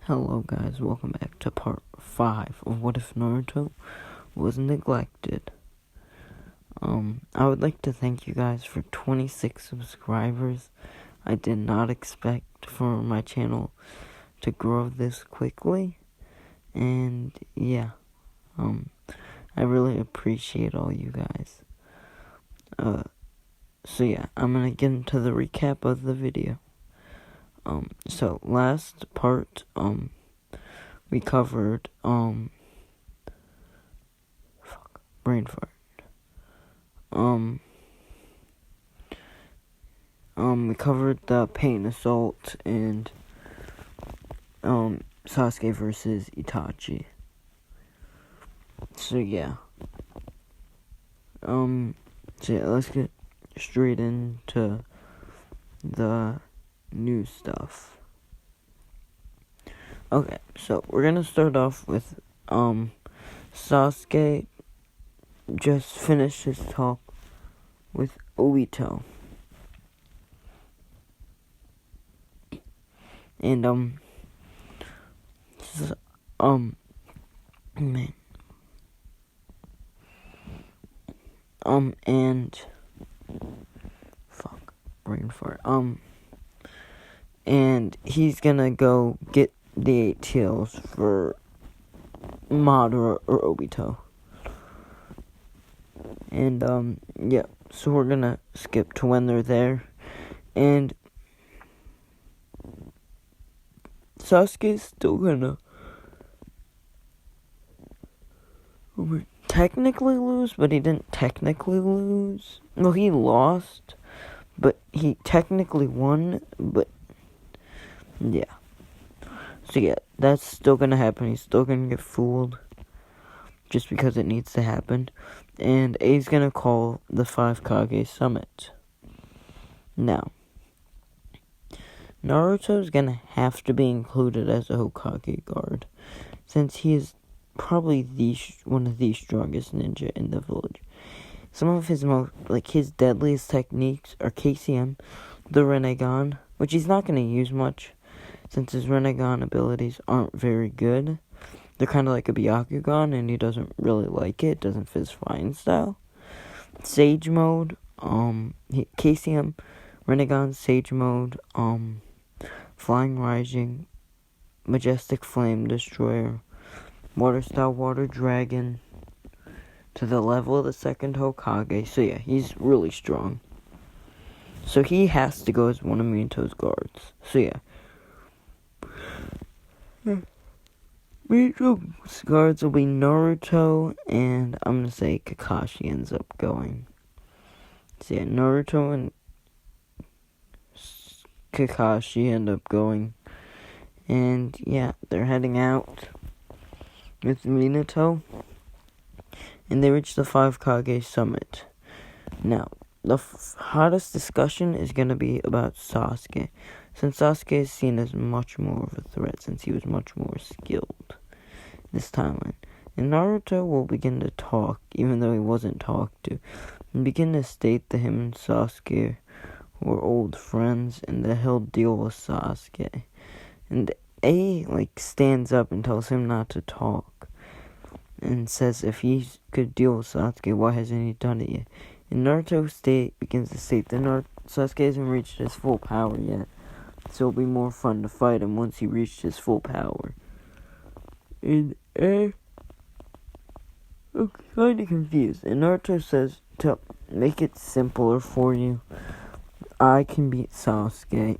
Hello guys, welcome back to part 5 of What If Naruto Was Neglected. I would like to thank you guys for 26 subscribers. I did not expect for my channel to grow this quickly, and yeah, I really appreciate all you guys. So yeah, I'm gonna get into the recap of the video. So last part, we covered, brain fart. We covered the pain assault and, Sasuke versus Itachi. So yeah. Let's get straight into the new stuff. Okay, so we're gonna start off with, Sasuke just finished his talk with Obito. And, brain fart. And he's gonna go get the 8 tails for Madara or Obito. And, yeah, so we're gonna skip to when they're there. And Sasuke's still gonna technically lose, but he didn't technically lose. Well, he lost, but he technically won, but yeah. So yeah, that's still gonna happen. He's still gonna get fooled just because it needs to happen. And A's gonna call the 5 Kage Summit. Now, Naruto's gonna have to be included as a Hokage guard, since he is probably one of the strongest ninja in the village. Some of his his deadliest techniques are KCM, the Rinnegan, which he's not gonna use much, since his Rinnegan abilities aren't very good. They're kind of like a Byakugan, and he doesn't really like it. Doesn't fit his flying style. Sage mode, KCM, Rinnegan, Sage mode, Flying Rising, Majestic Flame Destroyer, Water Style Water Dragon, to the level of the 2nd Hokage. So yeah, he's really strong. So he has to go as one of Minato's guards. So yeah. Minato's guards will be Naruto, and I'm gonna say Kakashi ends up going. So yeah, Naruto and Kakashi end up going. And yeah, they're heading out with Minato. And they reach the 5 Kage Summit. Now, the hottest discussion is going to be about Sasuke, since Sasuke is seen as much more of a threat, since he was much more skilled this timeline. And Naruto will begin to talk, even though he wasn't talked to, and begin to state that him and Sasuke were old friends, and that he'll deal with Sasuke. And A, stands up and tells him not to talk, and says if he could deal with Sasuke, why hasn't he done it yet? And Naruto begins to state that Sasuke hasn't reached his full power yet, so it'll be more fun to fight him once he reached his full power. And I'm kind of confused. And Naruto says, to make it simpler for you, I can beat Sasuke.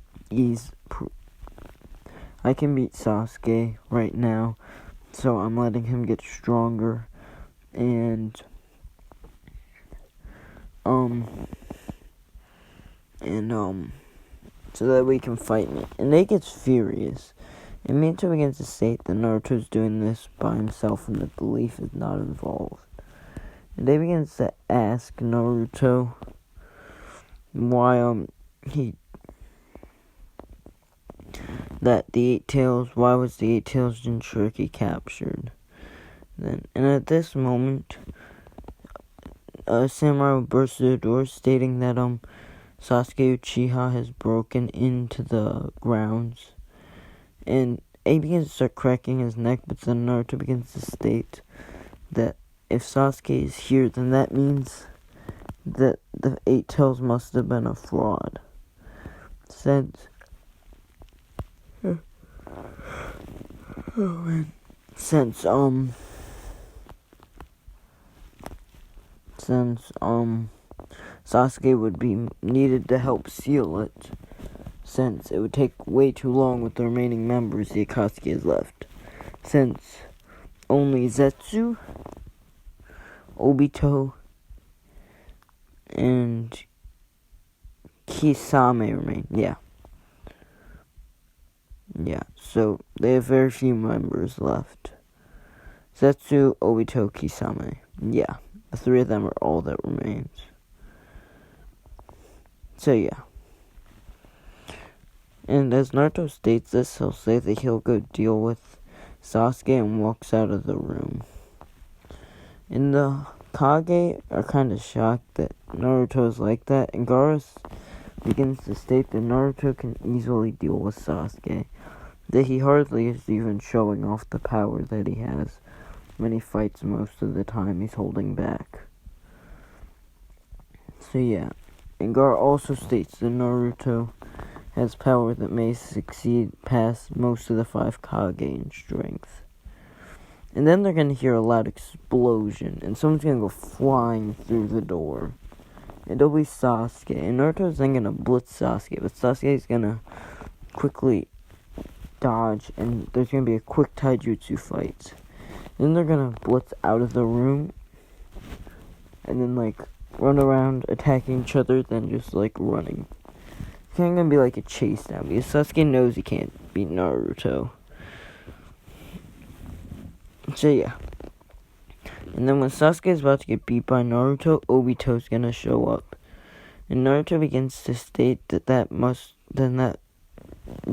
I can beat Sasuke right now, so I'm letting him get stronger, and so that we can fight me. And they gets furious, and Minato begins to state that Naruto's doing this by himself and that the leaf is not involved. And they begins to ask Naruto why why was the 8 tails Jinchuriki captured? And at this moment, Samurai bursts through the door, stating that Sasuke Uchiha has broken into the grounds, and A begins to start cracking his neck, but then Naruto begins to state that if Sasuke is here, then that means that the 8 Tails must have been a fraud. Since Sasuke would be needed to help seal it, since it would take way too long with the remaining members the Akatsuki has left, since only Zetsu, Obito, and Kisame remain. Yeah, so they have very few members left. Zetsu, Obito, Kisame. Yeah, the 3 of them are all that remains. So yeah. And as Naruto states this, he'll say that he'll go deal with Sasuke and walks out of the room. And the Kage are kind of shocked that Naruto is like that, and Gaara begins to state that Naruto can easily deal with Sasuke, that he hardly is even showing off the power that he has when he fights. Most of the time he's holding back. So yeah, and Gaara also states that Naruto has power that may succeed past most of the 5 Kage in strength. And then they're going to hear a loud explosion, and someone's going to go flying through the door. And it'll be Sasuke, and Naruto's then going to blitz Sasuke, but Sasuke's going to quickly dodge, and there's going to be a quick taijutsu fight. Then they're going to blitz out of the room, and then, run around attacking each other, then just, running. It's kind of going to be like a chase now, because Sasuke knows he can't beat Naruto. So yeah. And then when Sasuke is about to get beat by Naruto, Obito's gonna show up. And Naruto begins to state that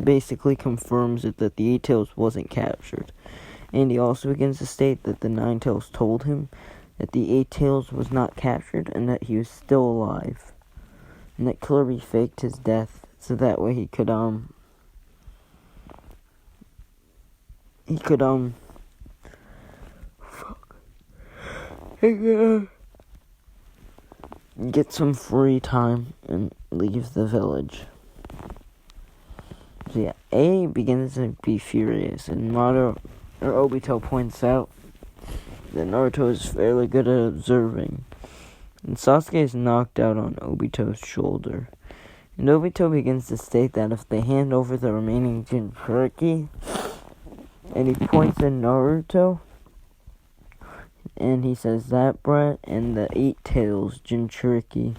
basically confirms it that the 8 Tails wasn't captured. And he also begins to state that the 9 Tails told him that the 8 Tails was not captured and that he was still alive. And that Killer Bee faked his death so that way he could get some free time and leave the village. So yeah, A begins to be furious, and Obito points out that Naruto is fairly good at observing. And Sasuke is knocked out on Obito's shoulder. And Obito begins to state that if they hand over the remaining Jinchuriki, and he points at Naruto, and he says that Brett and the 8 Tails Jinchuriki,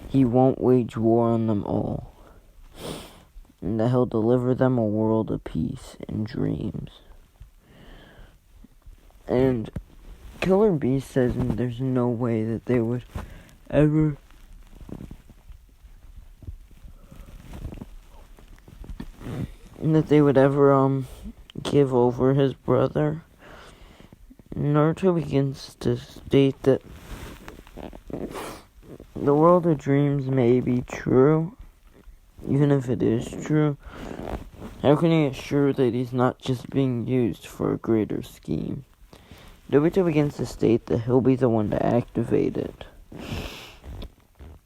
he won't wage war on them all. And that he'll deliver them a world of peace and dreams. And Killer Bee says there's no way that they would ever give over his brother. Naruto begins to state that the world of dreams may be true. Even if it is true, how can he assure that he's not just being used for a greater scheme? Naruto begins to state that he'll be the one to activate it,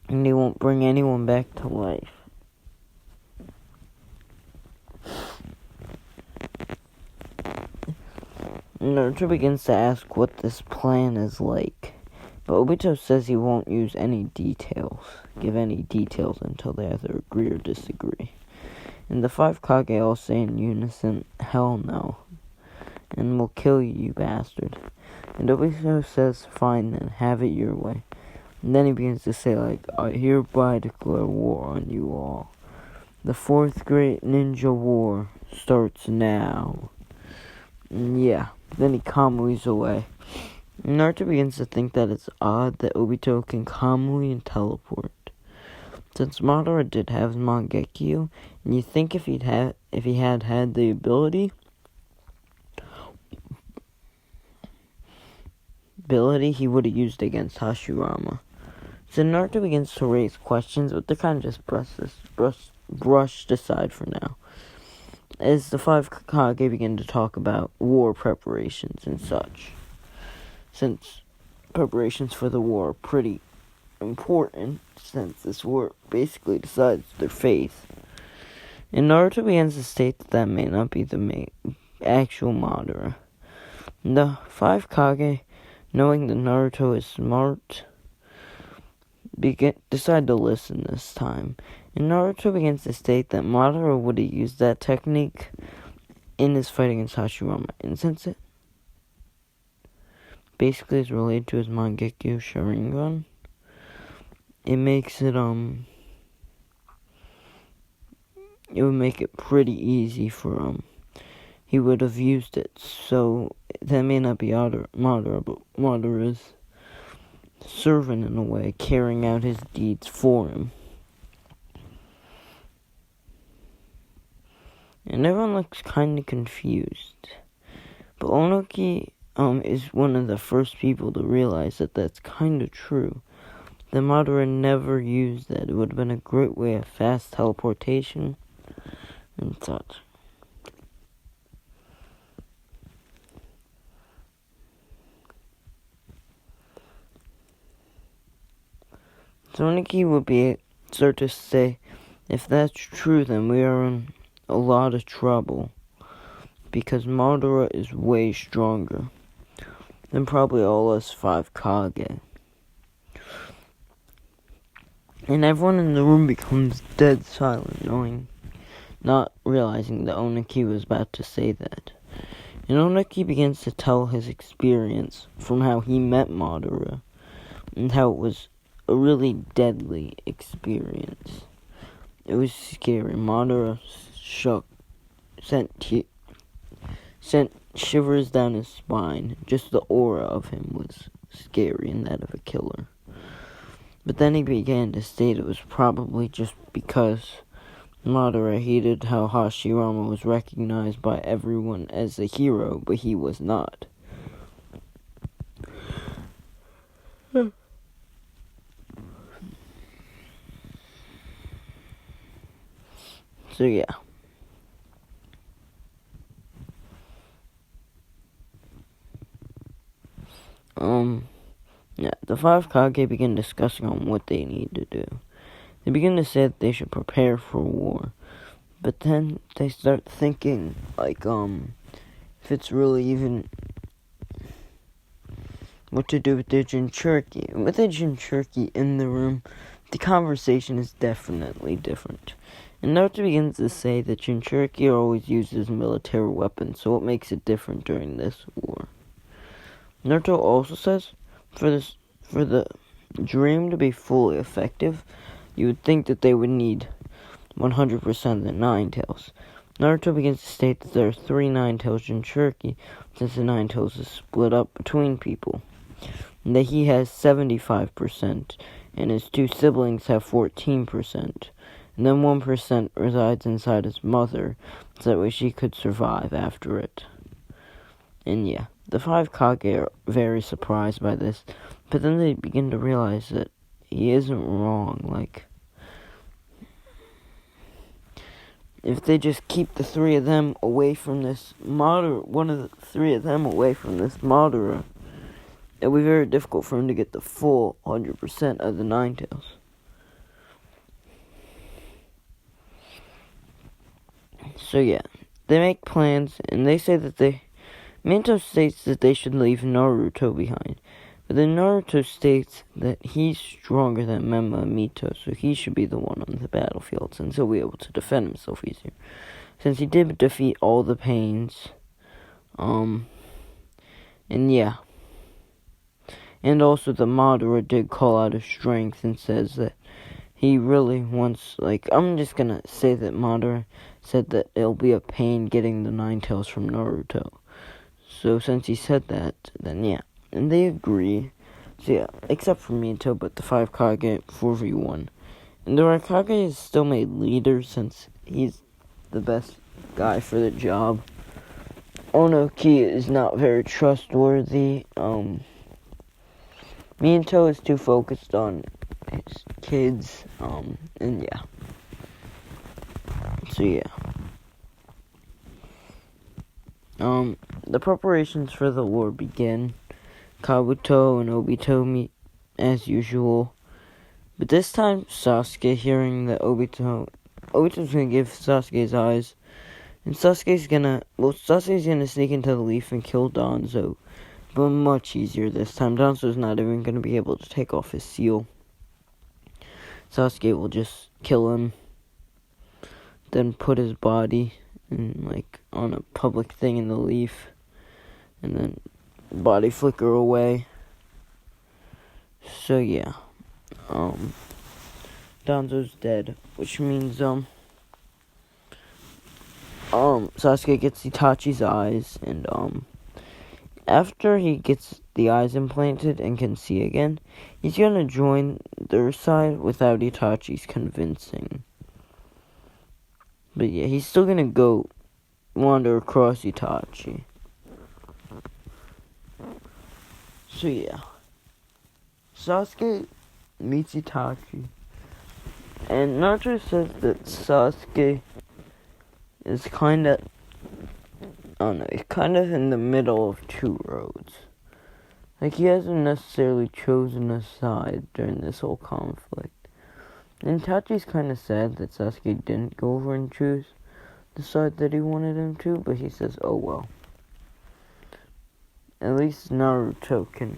and he won't bring anyone back to life. Naruto begins to ask what this plan is like, but Obito says he won't give any details until they either agree or disagree. And the 5 Kage all say in unison, "Hell no," and "We'll kill you, you bastard." And Obito says, "Fine then, have it your way." And then he begins to say, "I hereby declare war on you all. The 4th Great Ninja War starts now." And yeah, then he calmly's away. Naruto begins to think that it's odd that Obito can calmly teleport. Since Madara did have Mangekyo, and you think if he had the ability, he would have used it against Hashirama. So Naruto begins to raise questions, but they're kind of just brushed aside for now. as the five Kage begin to talk about war preparations and such, since preparations for the war are pretty important, since this war basically decides their fate. And Naruto begins to state that may not be the actual Madara. The five Kage, knowing that Naruto is smart, decide to listen this time. And Naruto begins to state that Madara would have used that technique in his fight against Hashirama. And since it basically is related to his Mangekyo Sharingan, it makes it, it would make it pretty easy for, he would have used it. So, that may not be Madara, but Madara's servant in a way, carrying out his deeds for him. And everyone looks kind of confused. But Onoki is one of the first people to realize that that's kind of true. The Madara never used that. It would have been a great way of fast teleportation and such. So Onoki would start to say, if that's true, then we are in a lot of trouble, because Madara is way stronger than probably all us five Kage. And everyone in the room becomes dead silent, not realizing that Onoki was about to say that. And Onoki begins to tell his experience from how he met Madara, and how it was a really deadly experience. It was scary. Madara sent shivers down his spine. Just the aura of him was scary, and that of a killer. But then he began to state it was probably just because Madara hated how Hashirama was recognized by everyone as a hero, but he was not. So yeah. The five Kage begin discussing on what they need to do. They begin to say that they should prepare for war. But then they start thinking, if it's really even what to do with the Jinchuriki. And with the Jinchuriki in the room, the conversation is definitely different. And Naruto begins to say that Jinchuriki are always used as military weapons, so what makes it different during this war? Naruto also says, for the dream to be fully effective, you would think that they would need 100% of the Nine Tails. Naruto begins to state that there are 3 Nine Tails Jinchuriki, since the Nine Tails is split up between people. And that he has 75%, and his 2 siblings have 14%. And then 1% resides inside his mother, so that way she could survive after it. And yeah, the 5 Kage are very surprised by this, but then they begin to realize that he isn't wrong. If they just keep the 3 of them away from this Madara, one of the 3 of them away from this Madara, it will be very difficult for him to get the full 100% of the Nine Tails. So yeah, they make plans, and they say that Minato states that they should leave Naruto behind. But then Naruto states that he's stronger than Memma and Mito, so he should be the one on the battlefield, since he'll be able to defend himself easier. Since he did defeat all the Pains. And yeah. And also the Madara did call out his strength and says that he really wants, I'm just gonna say that Madara said that it'll be a pain getting the Nine Tails from Naruto. So since he said that, then yeah. And they agree. So yeah, except for Mito, but the 5 Kage 4v1. And the Raikage is still made leader since he's the best guy for the job. Onoki is not very trustworthy. Mito is too focused on his kids. And yeah. So yeah. The preparations for the war begin. Kabuto and Obito meet as usual. But this time, Sasuke, hearing that Obito's gonna give Sasuke his eyes, and Sasuke's gonna sneak into the leaf and kill Danzo. But much easier this time. Danzo's not even gonna be able to take off his seal. Sasuke will just kill him, then put his body on a public thing in the leaf, and then body flicker away. So yeah, Danzo's dead, which means Sasuke gets Itachi's eyes, and after he gets the eyes implanted and can see again, he's gonna join their side without Itachi's convincing. But yeah, he's still gonna go wander across Itachi. So yeah, Sasuke meets Itachi, and Naruto says that Sasuke is kinda in the middle of two roads. Like, he hasn't necessarily chosen a side during this whole conflict. And Itachi's kinda sad that Sasuke didn't go over and choose the side that he wanted him to, but he says, oh well. At least Naruto can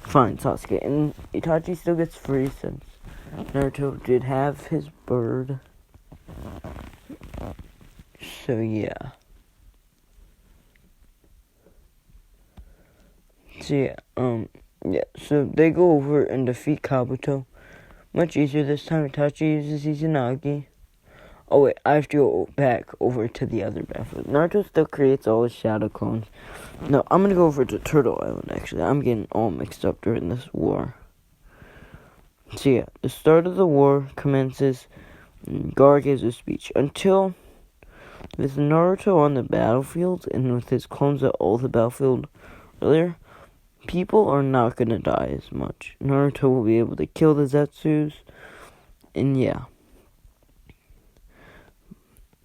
find Sasuke. And Itachi still gets free since Naruto did have his bird. So yeah. So they go over and defeat Kabuto. Much easier this time. Itachi uses Izanagi. Oh wait, I have to go back over to the other battlefield. Naruto still creates all his shadow clones. No, I'm gonna go over to Turtle Island, actually. I'm getting all mixed up during this war. So yeah, the start of the war commences. Gar gives a speech. Until, with Naruto on the battlefield, and with his clones at all the battlefield earlier, people are not gonna die as much. Naruto will be able to kill the Zetsus, and yeah.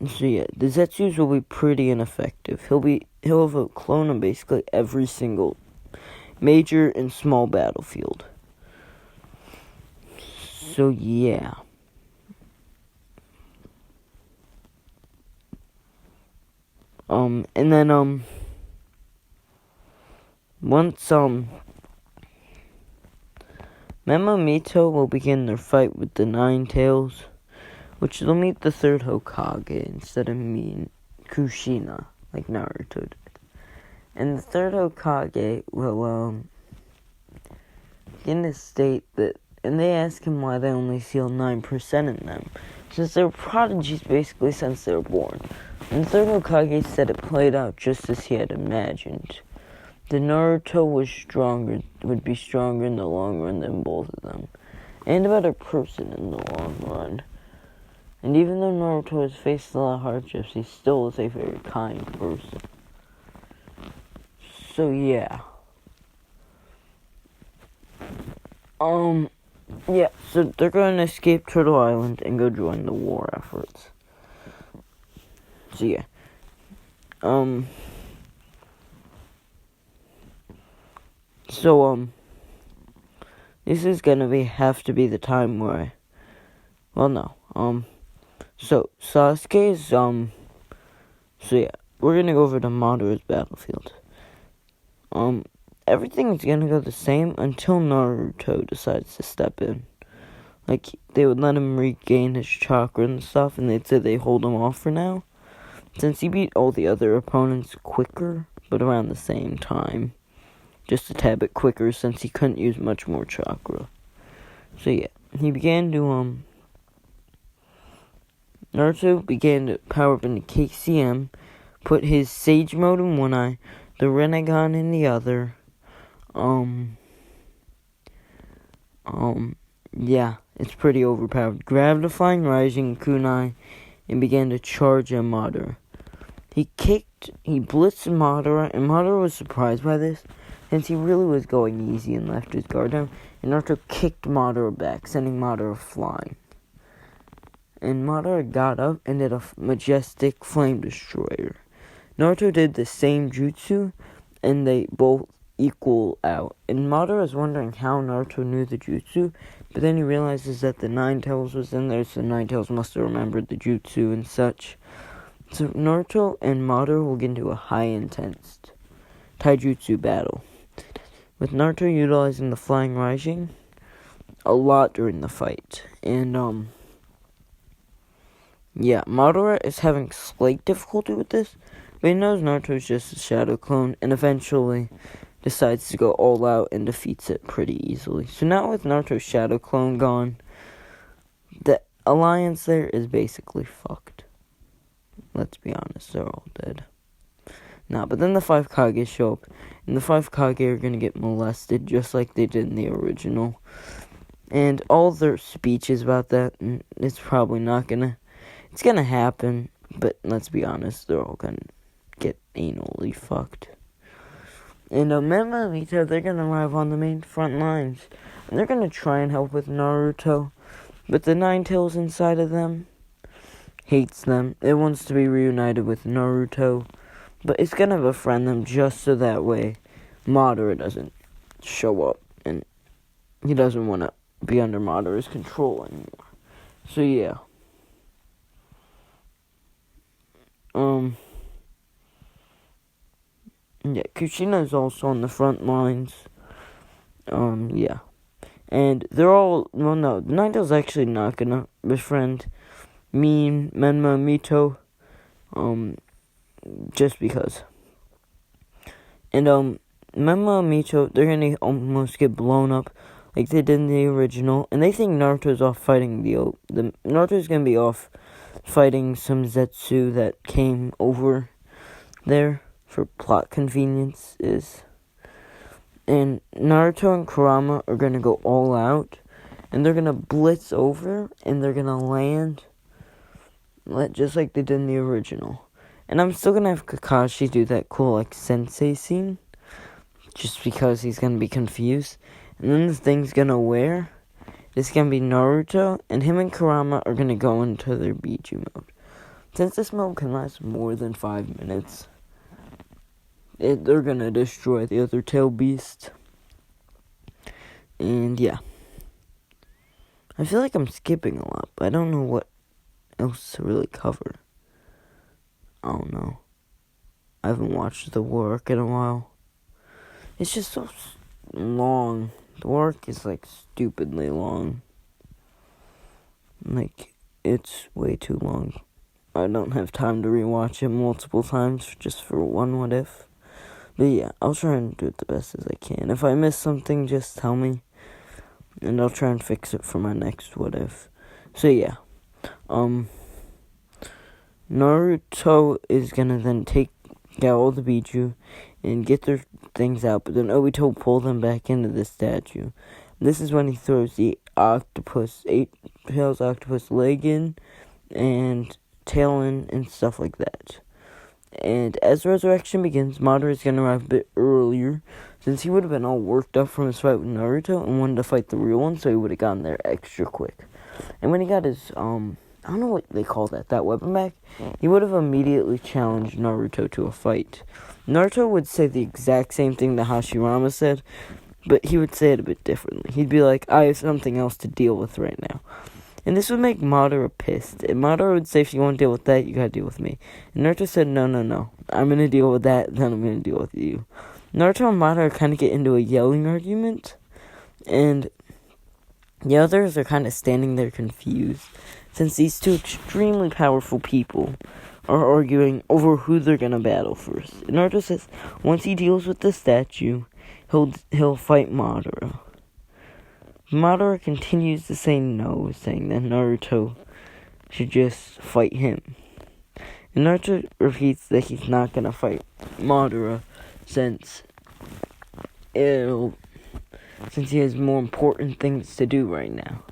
So yeah, the Zetsus will be pretty ineffective. He'll have a clone on basically every single major and small battlefield. So yeah. And then once Memamito will begin their fight with the Nine Tails, which they'll meet the third Hokage instead of Kushina, like Naruto did. And the third Hokage will begin to state that, and they ask him why they only seal 9% in them, since they were prodigies basically since they were born. And the third Hokage said it played out just as he had imagined. The Naruto would be stronger in the long run than both of them, and a better person in the long run. And even though Naruto has faced a lot of hardships, he still is a very kind person. So yeah. So they're going to escape Turtle Island and go join the war efforts. So yeah. This is gonna have to be the time where so Sasuke's, we're gonna go over to Madara's battlefield. Everything's gonna go the same until Naruto decides to step in. Like, they would let him regain his chakra and stuff, and they'd say they hold him off for now, since he beat all the other opponents quicker, but around the same time. Just a tad bit quicker, since he couldn't use much more chakra. So yeah, Naruto began to power up into KCM, put his Sage Mode in one eye, the Rinnegan in the other. It's pretty overpowered. Grabbed the Flying Rising Kunai and began to charge at Madara. He blitzed Madara, and Madara was surprised by this, since he really was going easy and left his guard down, and Naruto kicked Madara back, sending Madara flying. and Madara got up and did a majestic flame destroyer. Naruto did the same jutsu, and they both equal out. And Madara is wondering how Naruto knew the jutsu, but then he realizes that the Nine Tails was in there, so the Nine Tails must have remembered the jutsu and such. So Naruto and Madara will get into a high-intense taijutsu battle, with Naruto utilizing the Flying Rising a lot during the fight. And, Madara is having slight difficulty with this, but he knows Naruto is just a shadow clone, and eventually decides to go all out and defeats it pretty easily. So now with Naruto's shadow clone gone, the alliance there is basically fucked. Let's be honest, they're all dead. Nah, but then the 5 Kage show up, and the 5 Kage are gonna get molested just like they did in the original. And all their speeches about that, it's probably not gonna... It's gonna happen, but let's be honest, they're all gonna get anally fucked. And Mema and Mito, they're gonna arrive on the main front lines, and they're gonna try and help with Naruto, but the Nine Tails inside of them hates them. It wants to be reunited with Naruto, but it's gonna befriend them just so that way Madara doesn't show up, and he doesn't want to be under Madara's control anymore. So yeah. Kushina is also on the front lines. Yeah. And they're all, well, no, the Nine Tails actually not gonna befriend Menma, Mito, just because. And, Menma and Mito, they're gonna almost get blown up like they did in the original, and they think Naruto's off fighting Naruto's gonna be off fighting some Zetsu that came over there for plot conveniences. And Naruto and Kurama are gonna go all out, and they're gonna blitz over, and they're gonna land just like they did in the original. And I'm still gonna have Kakashi do that cool, like, sensei scene, just because he's gonna be confused. And then the thing's gonna wear. It's gonna be Naruto, and him and Kurama are gonna go into their Biju mode. Since this mode can last more than 5 minutes, they're gonna destroy the other tail beast. And yeah. I feel like I'm skipping a lot, but I don't know what else to really cover. I don't know. I haven't watched the work in a while. It's just so long. The work is like stupidly long. Like, it's way too long. I don't have time to rewatch it multiple times just for one what if. But yeah, I'll try and do it the best as I can. If I miss something, just tell me, and I'll try and fix it for my next what if. So yeah, Naruto is gonna then take out all the Biju and get their things out, but then Obito will pull them back into the statue. This is when he throws the eight tails octopus leg in, and tail in, and stuff like that. And as the resurrection begins, Madara is going to arrive a bit earlier, since he would have been all worked up from his fight with Naruto and wanted to fight the real one, so he would have gotten there extra quick. And when he got his, I don't know what they call that weapon back, he would have immediately challenged Naruto to a fight. Naruto would say the exact same thing that Hashirama said, but he would say it a bit differently. He'd be like, I have something else to deal with right now. And this would make Madara pissed. And Madara would say, if you want to deal with that, you gotta deal with me. And Naruto said, no. I'm gonna deal with that, then I'm gonna deal with you. Naruto and Madara kind of get into a yelling argument. And the others are kind of standing there confused, since these two extremely powerful people are arguing over who they're gonna battle first. And Naruto says, once he deals with the statue, he'll fight Madara. Madara continues to say no, saying that Naruto should just fight him. And Naruto repeats that he's not gonna fight Madara since he has more important things to do right now.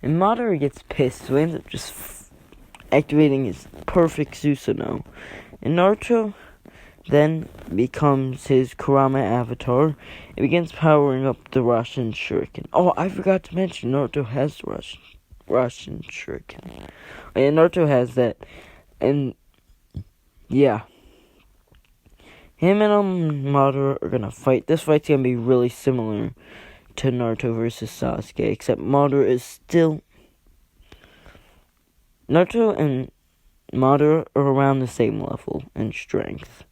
And Madara gets pissed, so he ends up just activating his perfect Susanoo. And Naruto then becomes his Kurama avatar and begins powering up the Russian Shuriken. Oh, I forgot to mention, Naruto has the Russian Russian shuriken. And Naruto has that. And yeah. Him and Madara are gonna fight. This fight's gonna be really similar to Naruto versus Sasuke, except Madara is still... Naruto and Madara are around the same level in strength.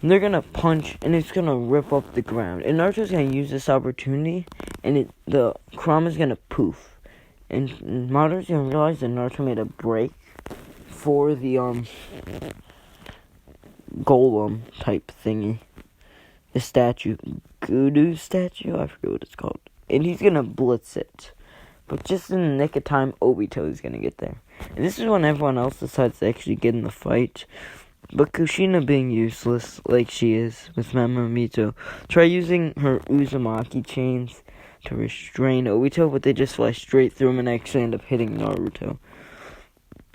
And they're gonna punch, and it's gonna rip up the ground. And Naruto's gonna use this opportunity, and the Kurama's gonna poof. And Madara's gonna realize that Naruto made a break for the golem type thingy. The statue. Gudu statue? I forget what it's called. And he's gonna blitz it. But just in the nick of time, Obito is gonna get there. And this is when everyone else decides to actually get in the fight. But Kushina, being useless, like she is with Mamamito, try using her Uzumaki chains to restrain Obito, but they just fly straight through him and actually end up hitting Naruto,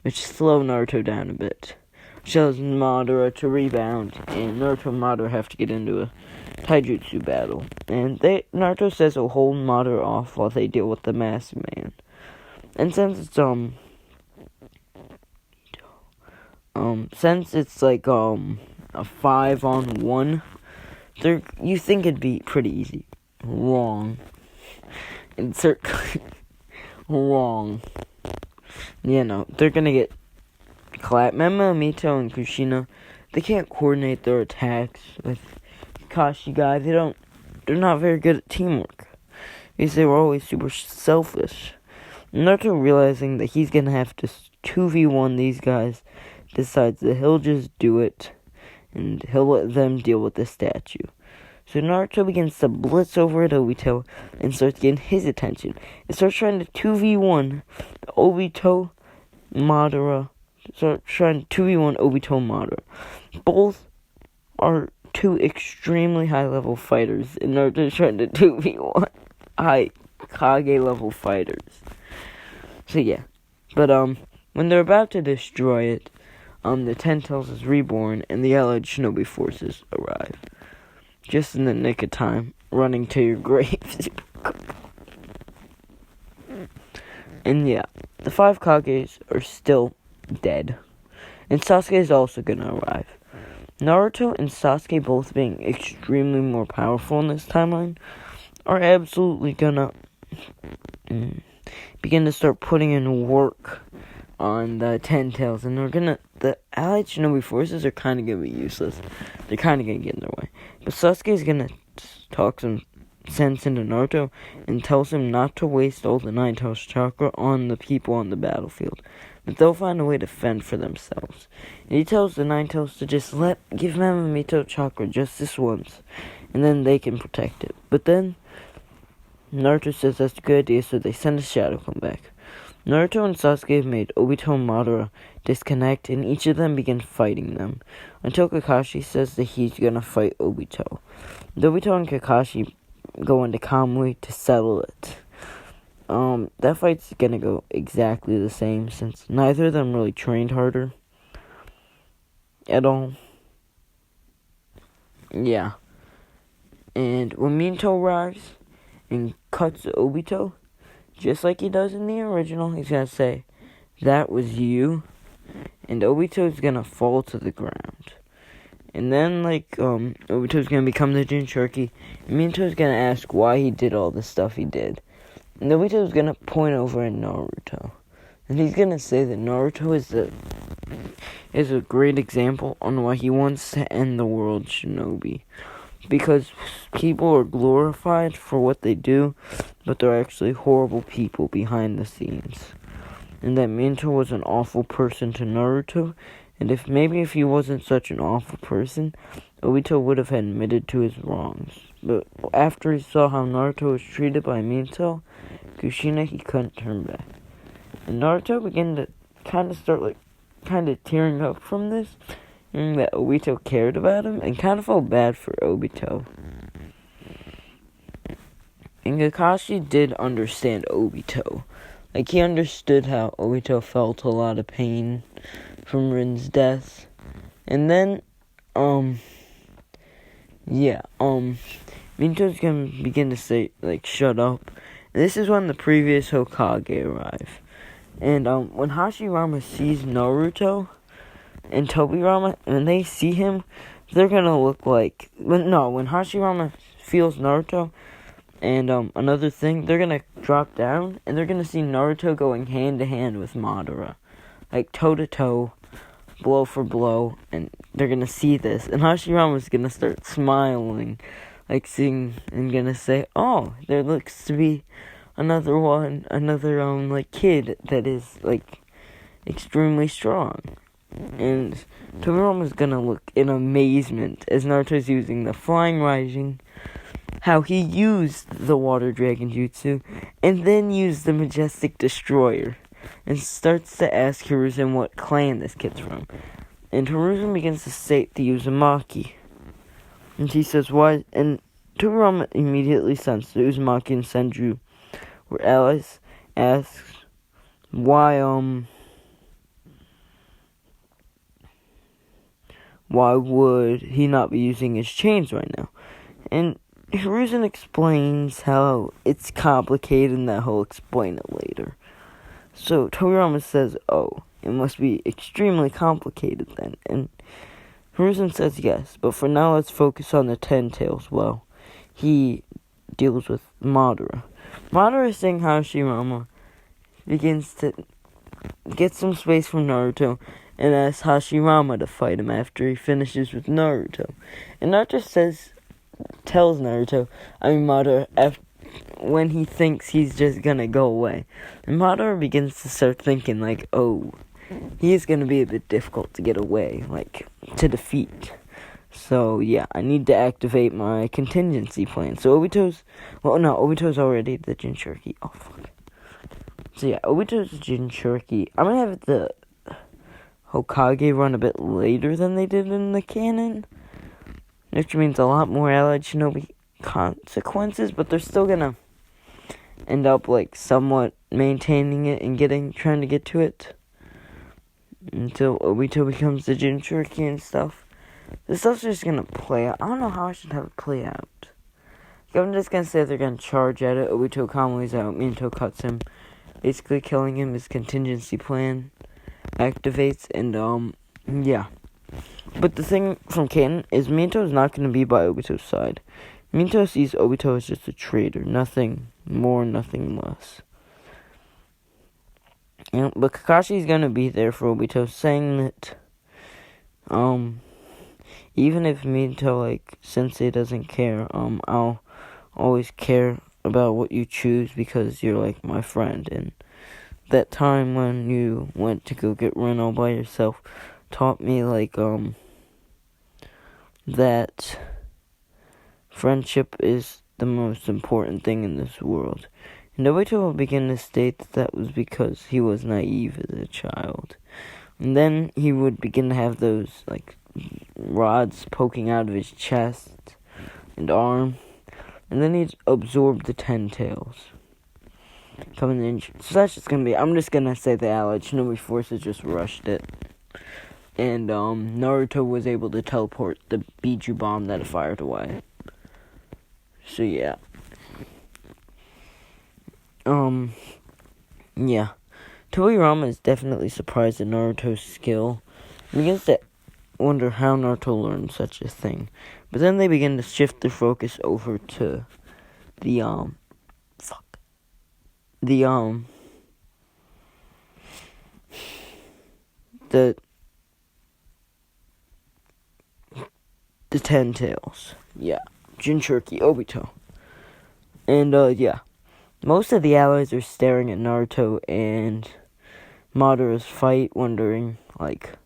which slows Naruto down a bit. Shows Madara to rebound, and Naruto and Madara have to get into a taijutsu battle. And Naruto says he'll hold Madara off while they deal with the masked man. And since it's like a 5-on-1, you think it'd be pretty easy. Wrong. Insert wrong. They're gonna get clapped. Mamamito and Kushina, they can't coordinate their attacks with Kakashi guy. They're not very good at teamwork, because they were always super selfish. Naruto, realizing that he's gonna have to 2v1 these guys, decides that he'll just do it, and he'll let them deal with the statue. So Naruto begins to blitz over at Obito, and starts getting his attention, and starts trying to 2v1 Obito, Madara, Madara. Both are two extremely high-level fighters, and Naruto's trying to 2v1 high Kage-level fighters. So yeah, but when they're about to destroy it, the Ten Tails is reborn, and the allied shinobi forces arrive. Just in the nick of time, running to your graves. And yeah, the 5 Kages are still dead. And Sasuke is also gonna arrive. Naruto and Sasuke, both being extremely more powerful in this timeline, are absolutely gonna begin to start putting in work on the Ten Tails, and the allied shinobi forces are kind of gonna be useless. They're kind of gonna get in their way. But Sasuke is gonna talk some sense into Naruto and tells him not to waste all the Nine Tails chakra on the people on the battlefield, but they'll find a way to fend for themselves. And he tells the Nine Tails to just give Mamamito chakra just this once, and then they can protect it. But then Naruto says that's a good idea, so they send a Shadow Clone back. Naruto and Sasuke have made Obito and Madara disconnect, and each of them begin fighting them, until Kakashi says that he's gonna fight Obito. Obito and Kakashi go into Kamui to settle it. That fight's gonna go exactly the same, since neither of them really trained harder at all. Yeah. And when Minato arrives and cuts Obito, just like he does in the original, he's gonna say, "That was you," and Obito's gonna fall to the ground. And then, Obito's gonna become the Jinchuriki, and Minato's gonna ask why he did all the stuff he did. And Obito's gonna point over at Naruto, and he's gonna say that Naruto is a great example on why he wants to end the world shinobi. Because people are glorified for what they do, but they're actually horrible people behind the scenes. And that Minato was an awful person to Naruto, and if he wasn't such an awful person, Obito would have admitted to his wrongs. But after he saw how Naruto was treated by Minato, Kushina, he couldn't turn back. And Naruto began to kind of tearing up from this, hearing that Obito cared about him, and kind of felt bad for Obito. And Kakashi did understand Obito. He understood how Obito felt a lot of pain from Rin's death. And then, Minato's gonna begin to say, shut up. And this is when the previous Hokage arrive. And when Hashirama sees Naruto and Tobirama, when they see him, they're gonna look like... when Hashirama feels Naruto and another thing, they're gonna drop down, and they're gonna see Naruto going hand to hand with Madara. Like, toe to toe, blow for blow, and they're gonna see this. And Hashirama's gonna start smiling, like seeing, and gonna say, oh, there looks to be another kid that is, like, extremely strong. And Tobirama's gonna look in amazement as Naruto's using the Flying Rising, how he used the Water Dragon Jutsu, and then used the Majestic Destroyer, and starts to ask Hiruzen what clan this kid's from. And Hiruzen begins to state the Uzumaki. And he says, why? And Tobirama immediately sensed that Uzumaki and Senju were allies, asks, why would he not be using his chains right now? And Hiruzen explains how it's complicated and that he'll explain it later. So Tobirama says, oh, it must be extremely complicated then. And Hiruzen says yes, but for now let's focus on the Ten Tails. Well, he deals with Madara. Madara, seeing Hashirama, begins to get some space from Naruto and asks Hashirama to fight him after he finishes with Naruto. And Naruto tells Madara, when he thinks he's just gonna go away. And Madara begins to start thinking, like, oh, he is gonna be a bit difficult to get away, like, to defeat. So, yeah, I need to activate my contingency plan. So, Obito's already the Jinchuriki. Oh, fuck. So, yeah, Obito's Jinchuriki. I'm gonna have the Hokage run a bit later than they did in the canon, which means a lot more allied shinobi consequences, but they're still gonna end up, like, somewhat maintaining it and trying to get to it until Obito becomes the Jinchuriki and stuff. This stuff's just gonna play out. I don't know how I should have it play out. I'm just gonna say they're gonna charge at it. Obito calmly's out. Minato cuts him, basically killing him. His contingency plan activates, and yeah. But the thing from canon is Minato's not gonna be by Obito's side. Minato sees Obito as just a traitor, nothing more, nothing less. But Kakashi's gonna be there for Obito, saying that even if Minato, like, Sensei doesn't care, I'll always care about what you choose because you're, like, my friend. And that time when you went to go get Ren all by yourself taught me, like, that friendship is the most important thing in this world. And Obito will begin to state that was because he was naive as a child. And then he would begin to have those, like, rods poking out of his chest and arm. And then he'd absorb the 10 tails. Coming in. So that's just gonna be... I'm just gonna say the Allied Shinobi Forces just rushed it. And, Naruto was able to teleport the Biju bomb that it fired away. So, yeah. Yeah. Tobirama is definitely surprised at Naruto's skill. He begins to wonder how Naruto learned such a thing. But then they begin to shift their focus over to the Ten Tails. Yeah. Jinchuriki, Obito. And, yeah. Most of the allies are staring at Naruto and Madara's fight, wondering, like,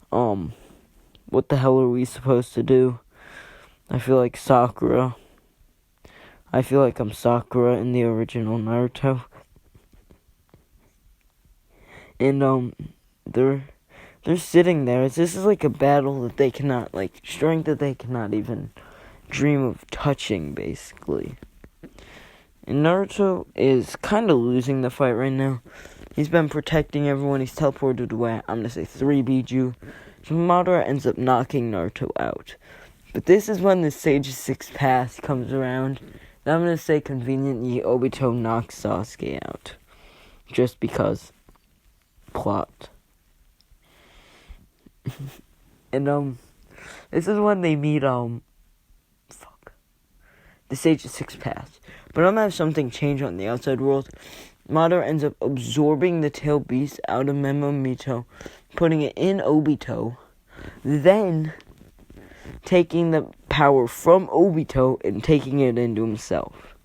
what the hell are we supposed to do? I feel like Sakura. I feel like I'm Sakura in the original Naruto. And, they're sitting there. This is like a battle that they cannot, like, strength that they cannot even dream of touching, basically. And Naruto is kind of losing the fight right now. He's been protecting everyone. He's teleported away, I'm going to say 3 Biju. So Madara ends up knocking Naruto out. But this is when the Sage's 6th Path comes around. Now I'm going to say conveniently Obito knocks Sasuke out. Just because. Plot. And, this is when they meet, the Sage of Six Paths. But I'm gonna have something change on the outside world. Madara ends up absorbing the tail beast out of Memomito, putting it in Obito, then taking the power from Obito and taking it into himself.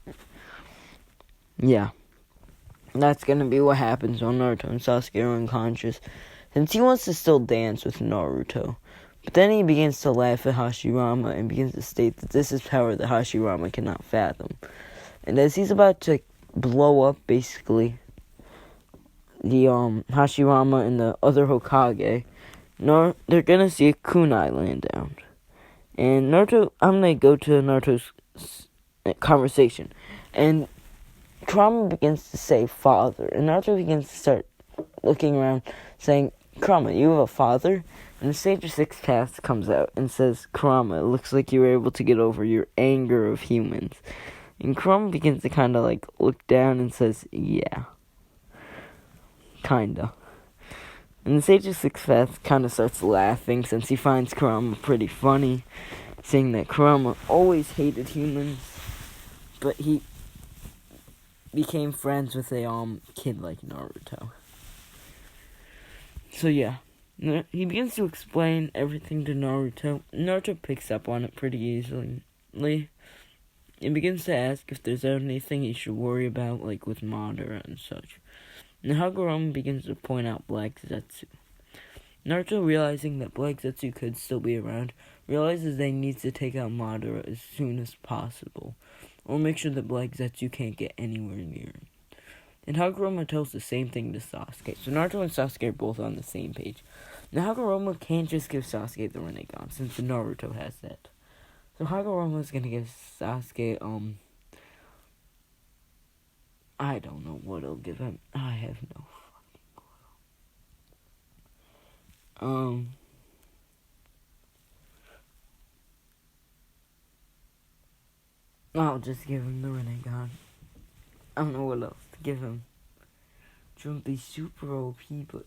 Yeah. That's gonna be what happens when Naruto and Sasuke are unconscious, since he wants to still dance with Naruto. But then he begins to laugh at Hashirama and begins to state that this is power that Hashirama cannot fathom. And as he's about to blow up, basically, the Hashirama and the other Hokage, they're gonna see a kunai land down. And Naruto, I'm gonna go to Naruto's conversation. And Kurama begins to say father. And Naruto begins to start looking around, saying, Kurama, you have a father? And the Sage of Six Paths comes out and says, Kurama, it looks like you were able to get over your anger of humans. And Kurama begins to kind of look down and says, yeah. Kinda. And the Sage of Six Paths kind of starts laughing since he finds Kurama pretty funny, saying that Kurama always hated humans, but he became friends with a kid like Naruto. So yeah. He begins to explain everything to Naruto. Naruto picks up on it pretty easily. And begins to ask if there's anything he should worry about, like with Madara and such. And Hagoromo begins to point out Black Zetsu. Naruto, realizing that Black Zetsu could still be around, realizes they need to take out Madara as soon as possible, or make sure that Black Zetsu can't get anywhere near him. And Hagoromo tells the same thing to Sasuke. So Naruto and Sasuke are both on the same page. Now Hagoromo can't just give Sasuke the Rinnegan, since Naruto has that. So Hagoromo is gonna give Sasuke, I don't know what he'll give him. I have no fucking clue. I'll just give him the Rinnegan. I don't know what else to give him. Which would be super OP, but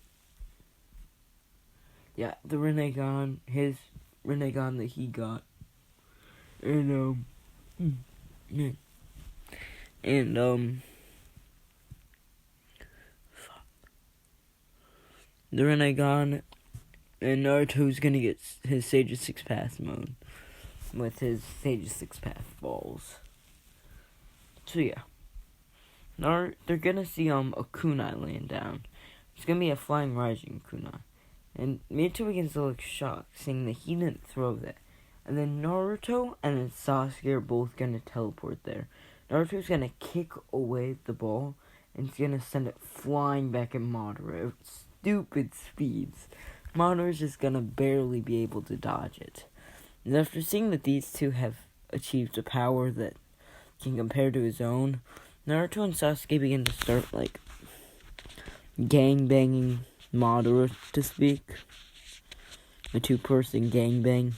yeah, the Rinnegan, his Rinnegan that he got. And, the Rinnegan, and Naruto's gonna get his Sage of Six Paths mode with his Sage of Six Paths balls. So yeah, they're gonna see a kunai laying down. It's gonna be a flying rising kunai, and Minato begins to look shocked, saying that he didn't throw that. And then Naruto and then Sasuke are both gonna teleport there. Naruto's gonna kick away the ball and he's gonna send it flying back at Madara at stupid speeds. Madara's just gonna barely be able to dodge it. And after seeing that these two have achieved a power that can compare to his own, Naruto and Sasuke begin to start gangbanging Madara, to speak. A two-person gangbang.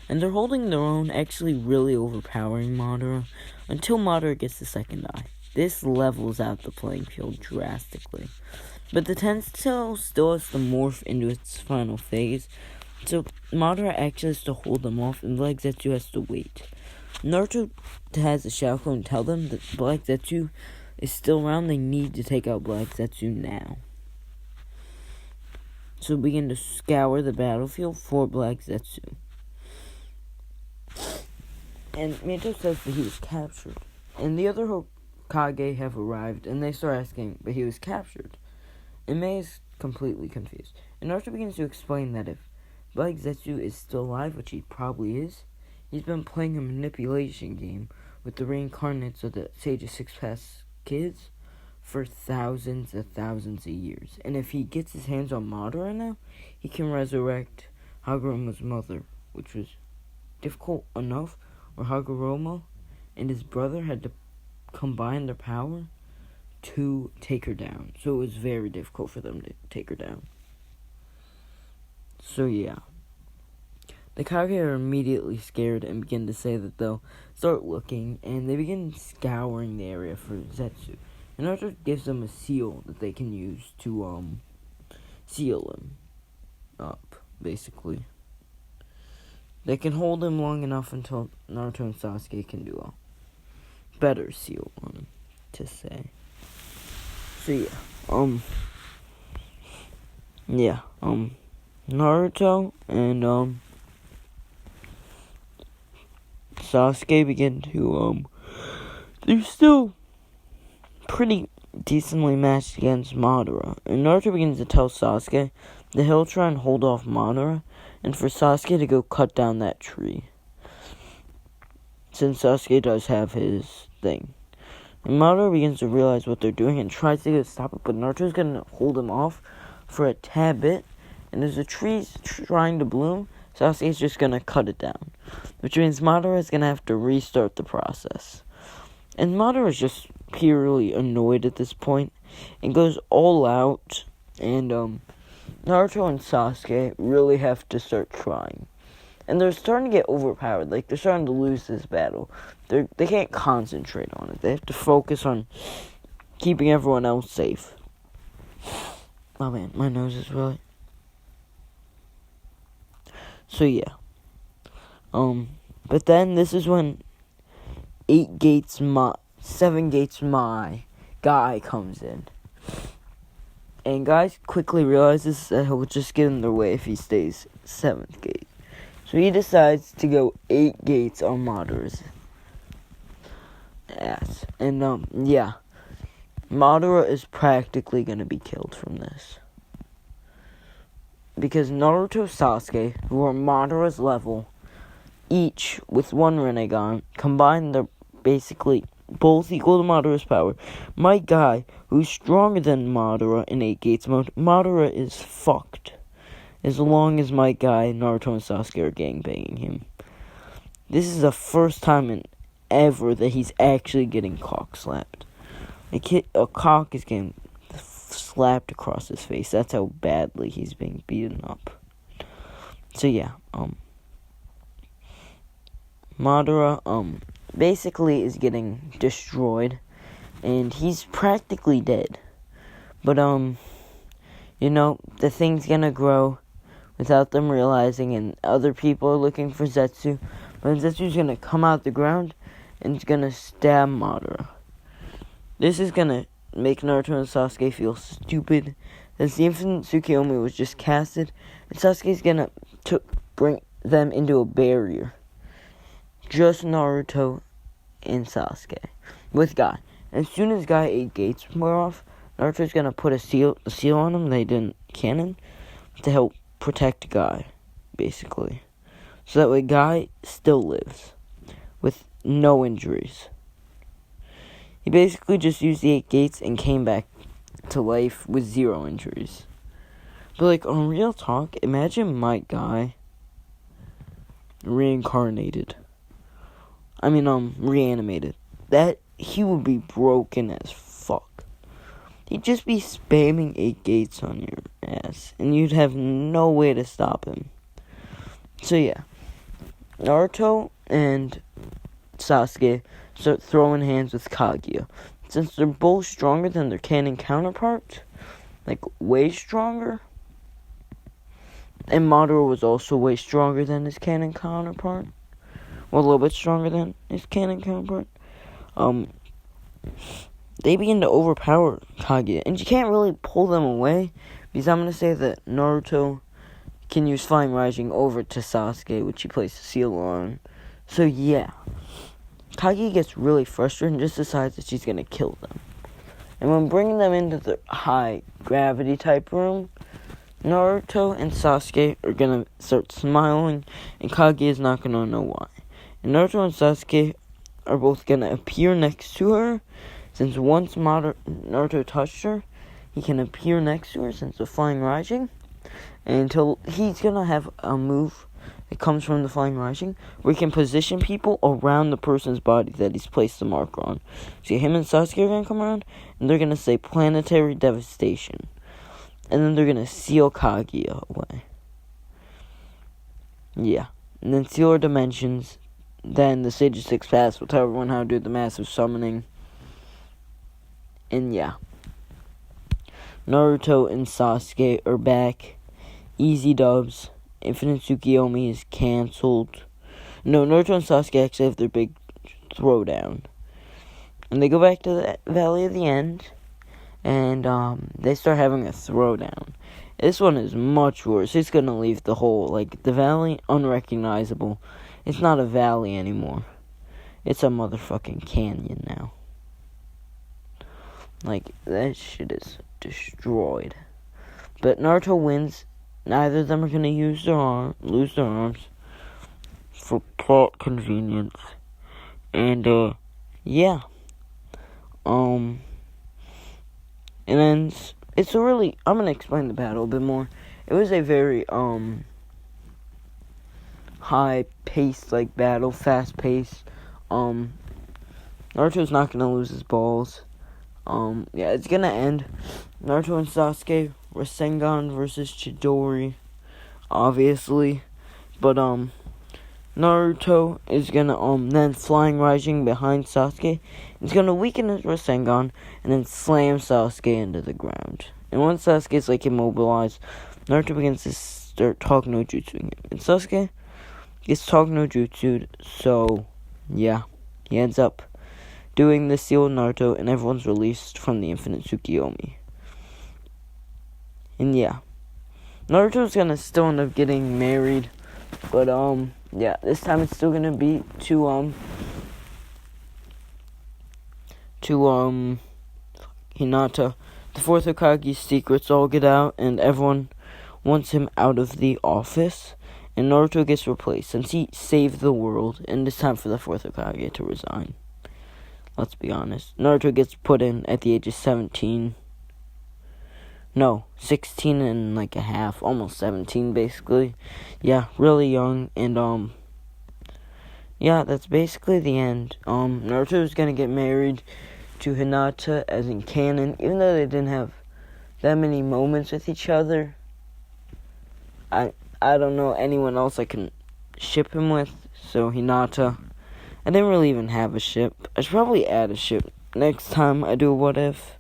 And they're holding their own, actually really overpowering Madara, until Madara gets the second eye. This levels out the playing field drastically. But the Tensei still has to morph into its final phase, so Madara actually has to hold them off, and Black Zetsu has to wait. Naruto has the Shadow Clone tell them that Black Zetsu is still around. They need to take out Black Zetsu now. So begin to scour the battlefield for Black Zetsu. And Minato says that he was captured. And the other Hokage have arrived, and they start asking, but he was captured. And Mei is completely confused. And Naruto begins to explain that if Black Zetsu is still alive, which he probably is, he's been playing a manipulation game with the reincarnates of the Sage of Six Paths kids for thousands and thousands of years. And if he gets his hands on Madara now, he can resurrect Hagoromo's mother, which was difficult enough, where Hagoromo and his brother had to combine their power to take her down. So it was very difficult for them to take her down. So yeah. The Kage are immediately scared and begin to say that they'll start looking, and they begin scouring the area for Zetsu. And Naruto gives them a seal that they can use to seal him up, basically. They can hold him long enough until Naruto and Sasuke can do a better seal on him, to say. So Naruto and Sasuke begin to they're still pretty decently matched against Madara, and Naruto begins to tell Sasuke that he'll try and hold off Madara, and for Sasuke to go cut down that tree, since Sasuke does have his thing. And Madara begins to realize what they're doing and tries to go stop it, but Naruto's gonna hold him off for a tad bit, and as the tree's trying to bloom, Sasuke's just gonna cut it down, which means Madara is gonna have to restart the process. And Madara is just purely annoyed at this point and goes all out, and Naruto and Sasuke really have to start trying. And they're starting to get overpowered. Like, they're starting to lose this battle. They can't concentrate on it. They have to focus on keeping everyone else safe. Oh man, my nose is really... So yeah. But then this is when 7 Gates my guy comes in. And Guy quickly realizes that he'll just get in their way if he stays 7th gate. So he decides to go 8 gates on Madara's ass. And Madara is practically gonna be killed from this. Because Naruto and Sasuke, who are Madara's level, each with 1 Rinnegan, combined they're basically both equal to Madara's power. My guy, who's stronger than Madara in 8 gates mode, Madara is fucked. As long as my guy, Naruto and Sasuke are gangbanging him. This is the first time in ever that he's actually getting cock slapped. A cock is getting slapped across his face. That's how badly he's being beaten up. So yeah, Madara, basically is getting destroyed, and he's practically dead. But, the thing's gonna grow without them realizing, and other people are looking for Zetsu, but Zetsu's gonna come out the ground, and it's gonna stab Madara. This is gonna make Naruto and Sasuke feel stupid, as the Infinite Tsukiyomi was just casted, and Sasuke's gonna bring them into a barrier. Just Naruto and Sasuke with Guy. As soon as Guy 8 gates wear off, Naruto's gonna put a seal on him they didn't canon to help protect Guy, basically. So that way Guy still lives with no injuries. He basically just used the 8 gates and came back to life with 0 injuries. But on real talk, imagine my Guy reanimated. That he would be broken as fuck. He'd just be spamming 8 gates on your ass, and you'd have no way to stop him. So yeah, Naruto and Sasuke start throwing hands with Kaguya. Since they're both stronger than their canon counterparts, way stronger, and Madara was also way stronger than his canon counterpart, well, a little bit stronger than his canon counterpart, they begin to overpower Kaguya, and you can't really pull them away, because I'm going to say that Naruto can use Flying Rising over to Sasuke, which he placed a seal on. So yeah, Kaguya gets really frustrated and just decides that she's going to kill them. And when bringing them into the high gravity type room, Naruto and Sasuke are going to start smiling, and Kaguya is not going to know why. And Naruto and Sasuke are both going to appear next to her, since once Naruto touched her, he can appear next to her since the Flying Rising. And until he's going to have a move that comes from the Flying Rising, where he can position people around the person's body that he's placed the marker on. So him and Sasuke are going to come around, and they're going to say Planetary Devastation. And then they're going to seal Kaguya away. Yeah. And then Sealer Dimensions. Then the Sage of Six Paths will tell everyone how to do the massive summoning. And yeah. Naruto and Sasuke are back. Easy dubs. Infinite Tsukiyomi is cancelled. No, Naruto and Sasuke actually have their big throwdown. And they go back to the Valley of the End. And they start having a throwdown. This one is much worse. It's going to leave the whole, the valley unrecognizable. It's not a valley anymore. It's a motherfucking canyon now. That shit is destroyed. But Naruto wins. Neither of them are going to lose their arms for plot convenience. And, yeah. And then it's a really, I'm going to explain the battle a bit more. It was a very, high-paced, battle, fast-paced. Naruto's not going to lose his balls. Yeah, it's going to end. Naruto and Sasuke, Rasengan versus Chidori, obviously. But, Naruto is gonna, then Flying Rising behind Sasuke. He's gonna weaken his Rasengan and then slam Sasuke into the ground. And once Sasuke's, immobilized, Naruto begins to start talking no jutsuing him. And Sasuke gets talking no jutsued, so, yeah. He ends up doing the seal with Naruto, and everyone's released from the Infinite Tsukiyomi. And, yeah. Naruto's gonna still end up getting married, but, yeah, this time it's still gonna be to Hinata. The fourth Hokage's secrets all get out, and everyone wants him out of the office, and Naruto gets replaced, since he saved the world, and it's time for the fourth Hokage to resign. Let's be honest. Naruto gets put in at the age of 17. No, 16 and a half, almost 17 basically. Yeah, really young, and yeah, that's basically the end. Naruto's gonna get married to Hinata, as in canon, even though they didn't have that many moments with each other. I don't know anyone else I can ship him with, so Hinata. I didn't really even have a ship. I should probably add a ship next time I do a what if.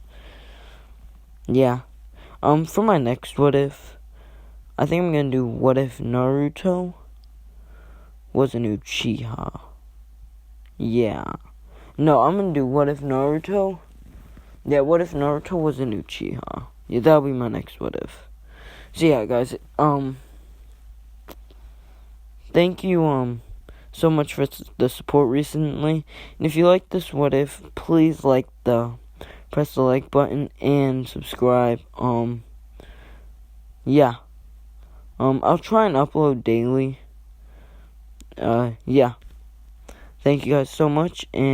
Yeah. For my next what if, I think I'm gonna do what if Naruto was an Uchiha. Yeah. No, I'm gonna do what if Naruto. Yeah, what if Naruto was an Uchiha? Yeah, that'll be my next what if. So yeah, guys, thank you, so much for the support recently. And if you like this what if, please press the like button and subscribe. Yeah. I'll try and upload daily. Yeah. Thank you guys so much, and